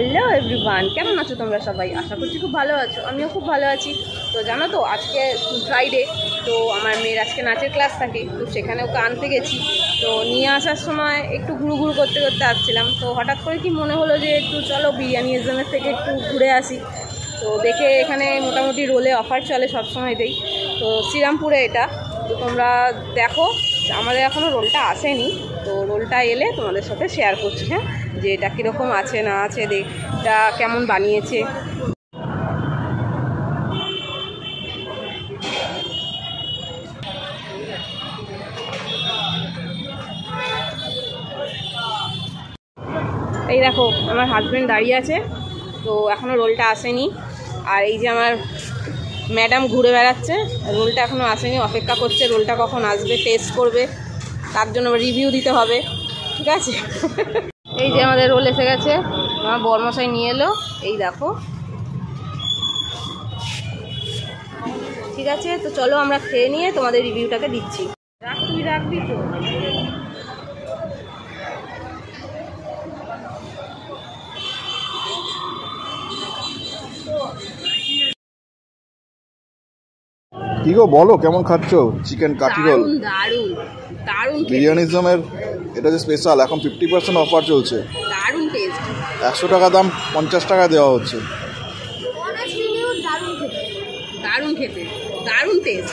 Hello everyone, কেমন আছো তোমরা সবাই? আশা করছি খুব ভালো আছো। আমিও খুব ভালো আছি। তো জানো তো আজকে ফ্রাইডে, তো আমার মেয়ের আজকে নাচের ক্লাস থাকে, তো সেখানে ওকে আনতে গেছি। তো নিয়ে আসার সময় একটু ঘুরু করতে করতে আসছিলাম, তো হঠাৎ করে কি মনে হলো যে একটু চলো বিরিয়ানি এজনের থেকে একটু ঘুরে আসি। তো দেখে এখানে মোটামুটি রোলে অফার চলে সবসময়তেই, তো শ্রীরামপুরে এটা। তো তোমরা দেখো, আমাদের এখনও রোলটা আসেনি, তো রোলটা এলে তোমাদের সাথে শেয়ার করছি, হ্যাঁ, যে এটা কীরকম আছে না আছে, এটা কেমন বানিয়েছে। এই দেখো আমার হাজব্যান্ড দাঁড়িয়ে আছে, তো এখনও রোলটা আসেনি। আর এই যে আমার ম্যাডাম ঘুরে বেড়াচ্ছে, রোলটা এখনও আসেনি, অপেক্ষা করছে রোলটা কখন আসবে, টেস্ট করবে, তার জন্য রিভিউ দিতে হবে, ঠিক আছে। এই যে আমাদের রোল এসে গেছে, আমার বরমশাই নিয়ে এলো, এই দেখো। ঠিক আছে, তো চলো আমরা খেয়ে নিয়ে তোমাদের রিভিউটাকে দিচ্ছি। তুই রাখবি তো? কি গো বলো, কেমন খাচ্ছ চিকেন কাঠি রোল? দারুণ দারুণ। বিরিয়ানিজমের এটা যে স্পেশাল, এখন 50% অফার চলছে। দারুণ টেস্ট। 100 টাকা দাম 50 টাকা দেওয়া হচ্ছে। দারুণ খেতে, দারুণ টেস্ট।